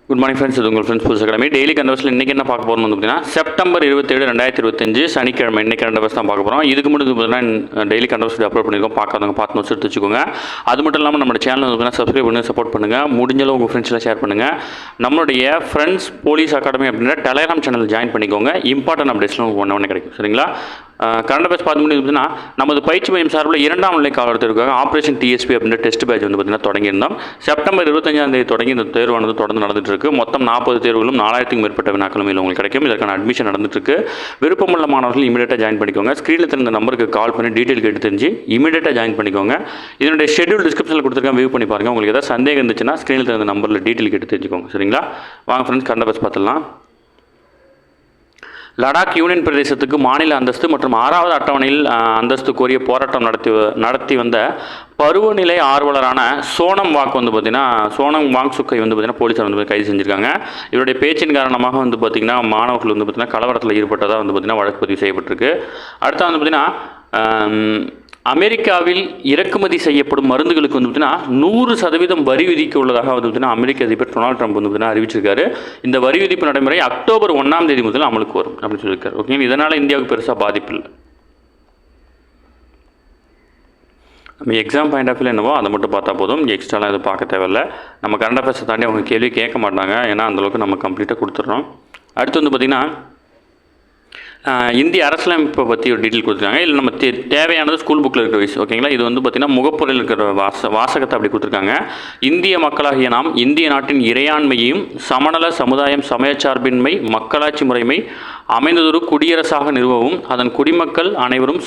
Good morning friends, இது உங்கள் friends புதுசு அகாடமி. டெய்லி கண்டவர்ஸில் இன்றைக்கி என்ன பார்க்க போகிறோம் அப்படின்னா செப்டம்பர் 27, 2025 சனிக்கிழமை இன்றைக்கி கண்டவர்ஸ் தான் பார்க்க போகிறோம். இதுக்கு முன்னாடி பார்த்தீங்கன்னா டெய்லி கண்டவர்ஸ் அப்லோட் பண்ணியிருக்கோம். பார்க்காதவங்க பார்த்து நோட்ஸ் எடுத்து வச்சுக்கோங்க. அது மட்டும் இல்லாமல் நம்ம சேனல் வந்து சப்ஸ்கிரைப் பண்ணி சப்போர்ட் பண்ணுங்கள். முடிஞ்சளவு உங்கள் ஃப்ரெண்ட்ஸ்லாம் ஷேர் பண்ணுங்கள். நம்மளுடைய ஃப்ரெண்ட்ஸ் போலீஸ் அகாடமி அப்படின்ற டெலிகிராம் சேனல் ஜாயின் பண்ணிக்கோங்க. இம்பார்ட்டன்ட் அப்டேட்ஸ்லாம் ஒன்று கிடைக்கும். சரிங்களா? கரண்ட் அஃபேர்ஸ் பார்த்து முடியுதுன்னா நமது பயிற்சி மையம் சார்பில் 2ஆம் நிலை காவலத்திற்காக ஆப்ரேஷன் டிஎஸ்பி அப்படின்ற டெஸ்ட் பேட்ச் வந்து பார்த்தீங்கன்னா தொடங்கியிருந்தோம். செப்டம்பர் 25 தொடங்கி இந்த தேர்வானது தொடர்ந்து நடந்துட்டு இருக்கு. மொத்தம் 40 தேர்வுகளும் 4000க்கும் மேற்பட்ட வினாக்களும் இதில் உங்களுக்கு கிடைக்கும். இதற்கான அட்மிஷன் நடந்துட்டு இருக்கு. விருப்பமுள்ள மாணவர்கள் இமீடியட்டாக ஜாயின் பண்ணிக்கோங்க. ஸ்க்ரீனில் தெரிந்த நம்பருக்கு கால் பண்ணி டீட்டெயில் கேட்டு தெரிஞ்சு இமீடியட்டாக ஜாயின் பண்ணிக்கோங்க. இதனுடைய ஷெட்யூல் டிஸ்கிரிப்ஷனில் கொடுத்துருக்கேன், வியூ பண்ணி பாருங்கள். உங்களுக்கு ஏதாவது சந்தேகம் இருந்துச்சுன்னா ஸ்க்ரீனில் தெரிந்த நம்பரில் டீட்டெயில் கேட்டு தெரிஞ்சுக்கோங்க. சரிங்களா? வாங்க ஃப்ரெண்ட்ஸ், கரண்ட் அஃபேர்ஸ் பார்த்துடலாம். லடாக் யூனியன் பிரதேசத்துக்கு மாநில அந்தஸ்து மற்றும் 6வது அட்டவணையில் அந்தஸ்து கோரிய போராட்டம் நடத்தி வந்த பருவநிலை ஆர்வலரான சோனம் வாக் வந்து பார்த்திங்கன்னா சோனம் வாங்சுக்கை வந்து பார்த்திங்கன்னா போலீஸார் வந்து கைது செஞ்சுருக்காங்க. இவருடைய பேச்சின் காரணமாக வந்து பார்த்திங்கன்னா மாணவர்கள் வந்து பார்த்திங்கன்னா கலவரத்தில் ஈடுபட்டதாக வந்து பார்த்திங்கன்னா வழக்கு பதிவு செய்யப்பட்டிருக்கு. அடுத்து வந்து பார்த்திங்கன்னா அமெரிக்காவில் இறக்குமதி செய்யப்படும் மருந்துகளுக்கு வந்து பார்த்திங்கன்னா 100% வரி விதிக்க உள்ளதாக வந்து பார்த்திங்கன்னா அமெரிக்க அதிபர் டொனால்ட் ட்ரம்ப் வந்து பார்த்திங்கன்னா அறிவிச்சிருக்காரு. இந்த வரி விதிப்பு நடைமுறை அக்டோபர் 1ஆம் தேதி முதல் அமலுக்கு வரும் அப்படின்னு சொல்லியிருக்காரு. ஓகே, இதனால் இந்தியாவுக்கு பெருசாக பாதிப்பு இல்லை. நம்ம எக்ஸாம் பாயிண்ட் ஆஃப் வியூ என்னவோ அதை மட்டும் பார்த்தா போதும், எக்ஸ்ட்ராலாம் எதுவும் பார்க்க தேவையில்லை. நம்ம கரண்ட் அஃபேர்ஸை தாண்டி அவங்க கேள்வி கேட்க மாட்டாங்க, ஏன்னா அந்தளவுக்கு நம்ம கம்ப்ளீட்டாக கொடுத்துட்றோம். அடுத்து வந்து பார்த்திங்கன்னா இந்திய அரசியலமைப்பை பற்றி ஒரு டீட்டெயில் கொடுத்துருக்காங்க. இல்லை நம்ம தேவையானது ஸ்கூல் புக்கில் இருக்கிற விஷயம். ஓகேங்களா? இது வந்து பார்த்திங்கன்னா முகப்புறையில் இருக்கிற வாசகத்தை அப்படி கொடுத்துருக்காங்க. இந்திய மக்களாகிய நாம் இந்திய நாட்டின் இறையாண்மையையும் சமநல சமுதாயம் சமயச்சார்பின்மை மக்களாட்சி முறைமை அமைந்ததொரு குடியரசாக நிறுவவும் அதன் குடிமக்கள் அனைவரும்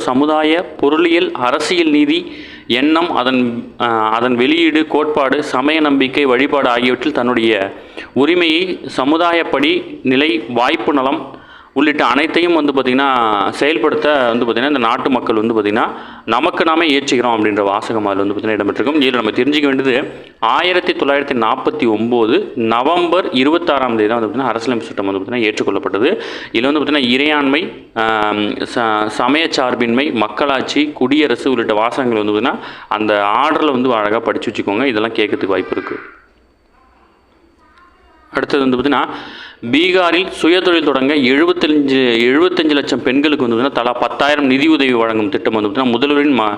சமுதாய பொருளியல் அரசியல் நீதி எண்ணம் அதன் வெளியீடு கோட்பாடு சமய நம்பிக்கை வழிபாடு ஆகியவற்றில் தன்னுடைய உரிமையை சமுதாயப்படி நிலை வாய்ப்பு நலம் உள்ளிட்ட அனைத்தையும் வந்து பார்த்திங்கன்னா செயல்படுத்த வந்து பார்த்திங்கன்னா இந்த நாட்டு மக்கள் வந்து பார்த்திங்கன்னா நமக்கு நாமே ஏற்றுக்கிறோம் அப்படின்ற வாசகம் அதில் வந்து பார்த்திங்கன்னா இடம்பெற்றிருக்கும். இதில் நம்ம தெரிஞ்சிக்க வேண்டியது 1949 நவம்பர் 26ஆம் தேதி தான் வந்து பார்த்திங்கன்னா அரசியலமைப்பு சட்டம் வந்து பார்த்திங்கன்னா ஏற்றுக்கொள்ளப்பட்டது. இதில் வந்து பார்த்திங்கன்னா இறையாண்மை சமயச்சார்பின்மை மக்களாட்சி குடியரசு உள்ளிட்ட வாசகங்கள் வந்து பார்த்திங்கன்னா அந்த ஆர்டரில் வந்து அழகாக படித்து வச்சுக்கோங்க. இதெல்லாம் கேட்கறதுக்கு வாய்ப்பு இருக்குது. அடுத்தது வந்து பார்த்திங்கன்னா பீகாரில் சுயதொழில் தொடங்க 75 லட்சம் பெண்களுக்கு வந்து தலா 10,000 நிதியுதவி வழங்கும் திட்டம் வந்து பார்த்திங்கன்னா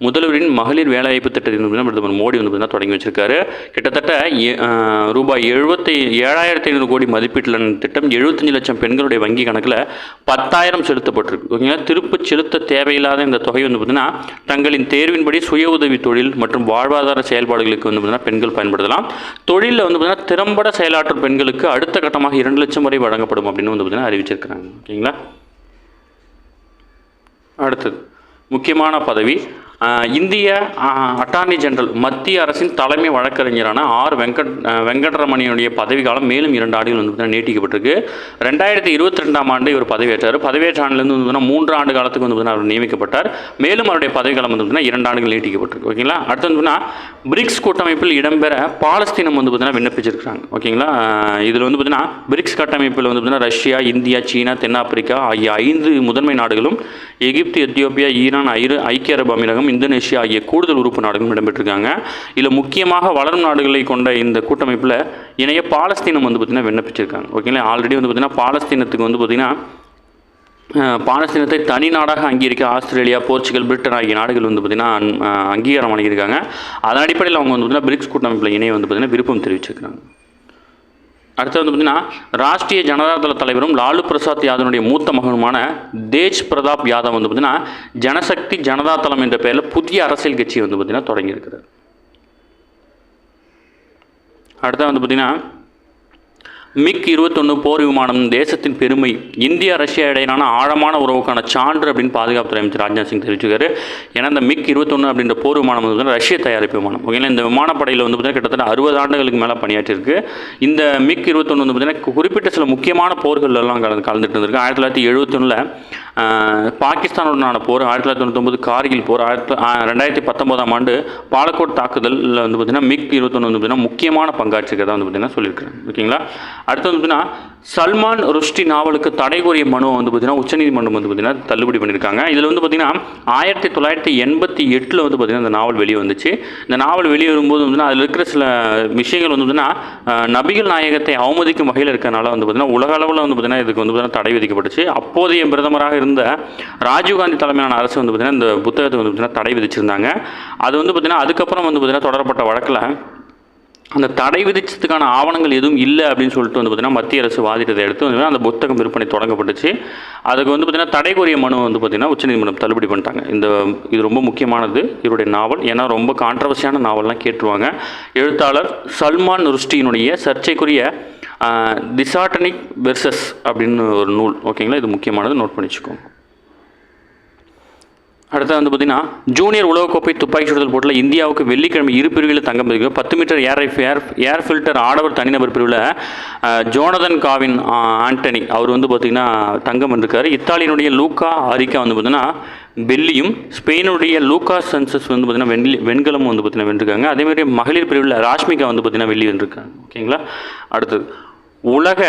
முதல்வரின் மகளிர் வேலைவாய்ப்பு திட்டத்தை வந்து பிரதமர் மோடி வந்து பார்த்திங்கன்னா தொடங்கி வச்சிருக்காரு. கிட்டத்தட்ட ரூபாய் 7,500 கோடி மதிப்பீட்டிலான திட்டம் 75 லட்சம் பெண்களுடைய வங்கி கணக்கில் 10,000 செலுத்தப்பட்டிருக்கு. ஓகேங்களா? திருப்பு செலுத்த தேவையில்லாத இந்த தொகை வந்து பார்த்திங்கன்னா தங்களின் தேர்வின்படி சுய உதவி தொழில் மற்றும் வாழ்வாதார செயல்பாடுகளுக்கு வந்து பார்த்திங்கன்னா பெண்கள் பயன்படுத்தலாம். தொழிலில் வந்து பார்த்திங்கன்னா திறம்பட செயலாற்றும் பெண்களுக்கு அடுத்த கட்டமாக 2 லட்சம் வரை வழங்கப்படும் அப்படின்னு வந்து பார்த்தீங்கன்னா அறிவிச்சிருக்கிறாங்க. ஓகேங்களா? அடுத்தது முக்கியமான பதவி இந்திய அட்டார்னி ஜெனரல் மத்திய அரசின் தலைமை வழக்கறிஞரான வெங்கட்ரமணியுடைய பதவி காலம் மேலும் 2 ஆண்டுகள் வந்து பார்த்தீங்கன்னா நீட்டிக்கப்பட்டிருக்கு. 2022ஆம் ஆண்டு இவர் பதவியேற்றார். பதவியேற்ற ஆண்டிலிருந்து வந்து பார்த்தீங்கன்னா 3 ஆண்டு காலத்துக்கு வந்து பார்த்தீங்கன்னா அவர் நியமிக்கப்பட்டார். மேலும் அவருடைய பதவி காலம் வந்து பார்த்தீங்கன்னா 2 ஆண்டுகள் நீட்டிக்கப்பட்டிருக்கு. ஓகேங்களா? அடுத்து வந்து பார்த்தீங்கன்னா பிரிக்ஸ் கூட்டமைப்பில் இடம்பெற பாலஸ்தீனம் வந்து பார்த்தீங்கன்னா விண்ணப்பிச்சிருக்காங்க. ஓகேங்களா? இதில் வந்து பார்த்தீங்கன்னா பிரிக்ஸ் கட்டமைப்பில் வந்து பார்த்தீங்கன்னா ரஷ்யா இந்தியா சீனா தென்னாப்பிரிக்கா ஆகிய 5 முதன்மை நாடுகளும் எகிப்து எத்தியோப்பியா ஈரான் ஐக்கிய அரபு அமீரகம் இந்தோனேஷியா ஆகிய கூடுதல் உறுப்பு நாடுகளும் இடம்பெற்றிருக்காங்க. இதில் முக்கியமாக வளரும் நாடுகளை கொண்ட இந்த கூட்டமைப்பில் இணைய பாலஸ்தீனம் வந்து பார்த்திங்கன்னா விண்ணப்பிச்சிருக்காங்க. ஓகேங்களா? ஆல்ரெடி வந்து பார்த்திங்கன்னா பாலஸ்தீனத்துக்கு வந்து பார்த்திங்கன்னா பாலஸ்தீனத்தை தனி நாடாக அங்கீகரிக்க ஆஸ்திரேலியா போர்ச்சுகல் பிரிட்டன் ஆகிய நாடுகள் வந்து பார்த்திங்கன்னா அங்கீகாரம் வழங்கியிருக்காங்க. அதன் அடிப்படையில் அவங்க வந்து பார்த்திங்கன்னா பிரிக்ஸ் கூட்டமைப்பில் இணைய வந்து பார்த்திங்கன்னா விருப்பம் தெரிவிச்சிருக்கிறாங்க. அடுத்து வந்து பார்த்திங்கன்னா ராஷ்ட்ரிய ஜனதாதள தலைவரும் லாலு பிரசாத் யாதவனுடைய மூத்த மகனுமான தேஜ் பிரதாப் யாதவ் வந்து பார்த்திங்கன்னா ஜனசக்தி ஜனதாதளம் என்ற பெயரில் புதிய அரசியல் கட்சியை வந்து பார்த்திங்கன்னா தொடங்கியிருக்கிறார். அடுத்து வந்து பார்த்திங்கன்னா MiG-21 போர் விமானம் தேசத்தின் பெருமை இந்தியா ரஷ்யா இடையிலான ஆழமான உறவுக்கான சான்று அப்படின்னு பாதுகாப்புத்துறை அமைச்சர் ராஜ்நாத் சிங் தெரிவிச்சிருக்காரு. ஏன்னா இந்த MiG-21 அப்படின்ற போர் விமானம் வந்து ரஷ்ய தயாரிப்பு விமானம். ஓகேங்களா? இந்த விமானப்படையில் வந்து பார்த்திங்கன்னா கிட்டத்தட்ட 60 ஆண்டுகளுக்கு மேலே பணியாற்றிருக்கு. இந்த MiG-21 வந்து பார்த்திங்கன்னா குறிப்பிட்ட சில முக்கியமான போர்களெல்லாம் கலந்துட்டு இருந்திருக்கு. 1971 பாகிஸ்தானுடனான போர், 1999 கார்கில் போர், 2019ஆம் ஆண்டு பாலக்கோட் தாக்குதலில் வந்து பார்த்திங்கன்னா MiG-21 வந்து பார்த்திங்கன்னா முக்கியமான பங்காற்றிருக்கிறதா வந்து பார்த்திங்கன்னா சொல்லியிருக்காங்க. ஓகேங்களா? அடுத்து வந்து பார்த்தீங்கன்னா சல்மான் ருஷ்டி நாவலுக்கு தடை கோரிய மனுவை வந்து பார்த்தீங்கன்னா உச்சநீதிமன்றம் வந்து பார்த்தீங்கன்னா தள்ளுபடி பண்ணியிருக்காங்க. இதில் வந்து பார்த்தீங்கன்னா 1988 வந்து பார்த்தீங்கன்னா இந்த நாவல் வெளியே வந்துச்சு. இந்த நாவல் வெளியே வரும்போது வந்து அதில் இருக்கிற சில விஷயங்கள் வந்து பார்த்தீங்கன்னா நபிகள் நாயகத்தை அவமதிக்கும் வகையில் இருக்கிறனால வந்து பார்த்தீங்கன்னா உலக அளவில் வந்து பார்த்தீங்கன்னா இதுக்கு வந்து பார்த்தீங்கன்னா தடை விதிக்கப்பட்டுச்சு. அப்போதைய பிரதமராக இருந்த ராஜீவ்காந்தி தலைமையிலான அரசு வந்து பார்த்தீங்கன்னா இந்த புத்தகத்தை வந்து பார்த்தீங்கன்னா தடை விதிச்சிருந்தாங்க. அது வந்து பார்த்தீங்கன்னா அதுக்கப்புறம் வந்து பார்த்தீங்கன்னா தொடரப்பட்ட வழக்கில் அந்த தடை விதிச்சதுக்கான ஆவணங்கள் எதுவும் இல்லை அப்படின்னு சொல்லிட்டு வந்து பார்த்தீங்கன்னா மத்திய அரசு வாதிட்டதை எடுத்து வந்து அந்த புத்தகம் விற்பனை தொடங்கப்பட்டுச்சு. அதுக்கு வந்து பார்த்தீங்கன்னா தடை கோரிய மனு வந்து பார்த்தீங்கன்னா உச்சநீதிமன்றம் தள்ளுபடி பண்ணிட்டாங்க. இது ரொம்ப முக்கியமானது இவருடைய நாவல். ஏன்னா ரொம்ப கான்ட்ரவர்சியான நாவல்லாம் கேட்டுருவாங்க. எழுத்தாளர் சல்மான் ருஷ்டியினுடைய சர்ச்சைக்குரிய தி சாட்டனிக் வெர்சஸ் அப்படின்னு ஒரு நூல். ஓகேங்களா, இது முக்கியமானது, நோட் பண்ணி வச்சுக்கோங்க. அடுத்து வந்து பார்த்தீங்கன்னா ஜூனியர் உலகக்கோப்பை துப்பாக்கி சுடுதல் போட்டியில் இந்தியாவுக்கு வெள்ளிக்கிழமை இரு பிரிவில் தங்கம் பதக்கம். 10 மீட்டர் ஏர் ஃபில்டர் ஆடவர் தனிநபர் பிரிவில் ஜோனதன் காவின் ஆண்டனி அவர் வந்து பார்த்திங்கன்னா தங்கம் வென்றிருக்காரு. இத்தாலியினுடைய லூக்கா அரிக்கா வந்து பார்த்திங்கன்னா வெள்ளியும், ஸ்பெயினுடைய லூக்கா சன்சஸ் வந்து பார்த்திங்கன்னா வெண்கலமும் வந்து பார்த்திங்கன்னா வென்றிருக்காங்க. அதேமாதிரி மகளிர் பிரிவில் ராஷ்மிகா வந்து பார்த்திங்கன்னா வெள்ளி வென்றிருக்காங்க. ஓகேங்களா. அடுத்தது உலக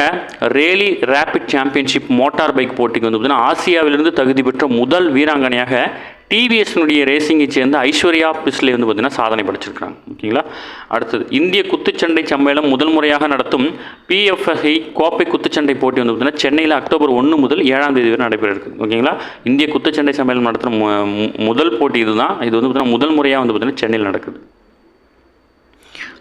rally rapid championship motor bike போட்டிக்கு வந்து பார்த்திங்கன்னா ஆசியாவிலிருந்து தகுதி பெற்ற முதல் வீராங்கனையாக டிவிஎஸ்னுடைய ரேசிங்கை சேர்ந்த ஐஸ்வர்யா பிஸ்லே வந்து பார்த்திங்கன்னா சாதனை படைச்சிருக்காங்க. ஓகேங்களா. அடுத்தது இந்திய குத்துச்சண்டை சம்மேளனம் முதல் முறையாக நடத்தும் PFI கோப்பை குத்துச்சண்டை போட்டி வந்து பார்த்திங்கன்னா சென்னையில் அக்டோபர் 1 முதல் 7ஆம் தேதி வரை நடைபெற இருக்குது. ஓகேங்களா. இந்திய குத்துச்சண்டை சம்மேளனம் நடத்துகிற முதல் போட்டி இதுதான். இது வந்து பார்த்திங்கன்னா முதல் முறையாக வந்து பார்த்திங்கன்னா சென்னையில் நடக்குது.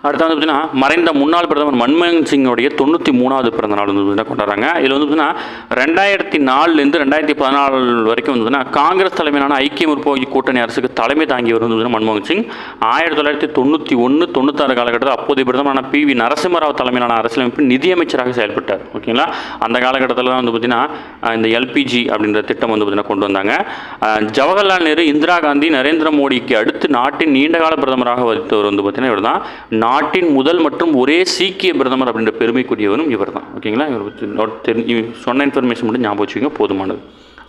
அடுத்து வந்து பார்த்தீங்கன்னா மறைந்த முன்னாள் பிரதமர் மன்மோகன் சிங்கோடைய 93வது பிறந்த நாள் வந்து பார்த்தீங்கன்னா கொண்டாடுறாங்க. இதில் வந்து பார்த்தீங்கன்னா 2004லேருந்து 2014 வரைக்கும் வந்து பார்த்தீங்கன்னா காங்கிரஸ் தலைமையிலான ஐக்கிய முற்போக்கு கூட்டணி அரசுக்கு தலைமை தாங்கியவர் வந்து மன்மோகன் சிங். 1991-96 காலகட்டத்தில் அப்போதைய பிரதமரான PV நரசிம்மராவ் தலைமையிலான அரசியலமைப்பு நிதியமைச்சராக செயல்பட்டார். ஓகேங்களா. அந்த காலகட்டத்தில் தான் வந்து பார்த்தீங்கன்னா இந்த LPG அப்படின்ற திட்டம் வந்து பார்த்தீங்கன்னா கொண்டு வந்தாங்க. ஜவஹர்லால் நேரு, இந்திரா காந்தி, நரேந்திர மோடிக்கு அடுத்து நாட்டின் நீண்டகால பிரதமராக வகித்தவர் வந்து பார்த்தீங்கன்னா இவர் தான். நாட்டின் முதல் மற்றும் ஒரே சீக்கிய பிரதமர் அப்படின்ற பெருமைக்குரியவரும் இவர் தான். ஓகேங்களா. இவர் சொன்ன இன்ஃபர்மேஷன் மட்டும் ஞாபகம் வச்சுக்கோங்க, போதுமானது.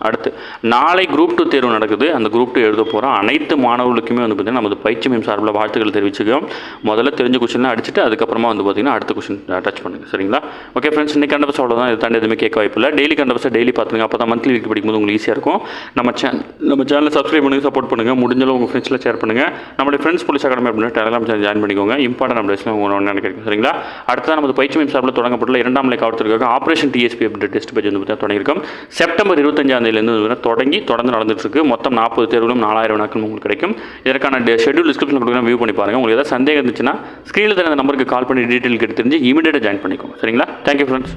அடுத்து நாளை குரூப் 2 தேர்வு நடக்குது. அந்த குரூப் 2 எழுத போகிறோம் அனைத்து மாணவர்களுக்குமே வந்து பார்த்திங்கன்னா நமது பயிற்சி மையம் சார்பில் வாழ்த்துக்கள் தெரிவிச்சுக்கிறோம். முதல்ல தெரிஞ்ச கொஸ்டின்லாம் அடிச்சுட்டு அதுக்கப்புறமா வந்து பார்த்திங்கன்னா அடுத்த கொஸ்டின் டச் பண்ணுங்கள். சரிங்களா. ஓகே ஃப்ரெண்ட்ஸ், இன்றைக்கி கண்டபஸ் அவ்வளோதான். இது தாண்டி எதுவுமே கேட்க வாய்ப்பு இல்லை. டெய்லி கண்டபஸை டெய்லி பார்த்துங்க. அப்போ தான் மந்த்லி வீக் படிக்கும்போது உங்களுக்கு ஈஸியாக இருக்கும். நம்ம சேனலை சப்ஸ்கிரைப் பண்ணுங்கள், சப்போர்ட் பண்ணுங்கள். முடிஞ்சளவு உங்கள் ஃப்ரெண்ட்ஸில் ஷேர் பண்ணுங்கள். நம்மளுடைய ஃப்ரெண்ட்ஸ் போலீஸ் அகாடமி அப்படின்னு டெலிகிராம் சேனல் ஜாயின் பண்ணிக்கோங்க. இம்பார்ட்டன் அப்டேட்ஸ்லாம் உங்களுக்கு நினைக்கிறேன். சரிங்களா. அடுத்ததான் நமது பயிற்சி மையம் சார்பில் தொடங்கப்பட்டுள்ள 2ஆம் நிலை காவல்துறைக்காக ஆப்ரேஷன் TSP அப்படின்ற டெஸ்ட் பேஜ் வந்து பார்த்தீங்கன்னா தொடங்கியிருக்கோம். செப்டம்பர் 25ஆம் தேதியிலேருந்து தொடர்ந்து நடந்துட்டு இருக்கு. மொத்தம் 40 தேர்வுகளும் 4000 வினாக்கள் உங்களுக்கு கிடைக்கும். இதற்கான ஷெட்யூல் டிஸ்கிரிப்ஷன் கொடுக்குறேன், வியூ பண்ணி பாருங்கள். உங்களுக்கு ஏதாவது சந்தேகம் இருந்துச்சுன்னா ஸ்க்ரீனில் தர நம்பருக்கு கால் பண்ணி டீட்டெயில் கேட்டு தெரிஞ்சு இமீடியட்டாக ஜாயின் பண்ணிக்கோங்க. சரிங்களா. Thank you friends.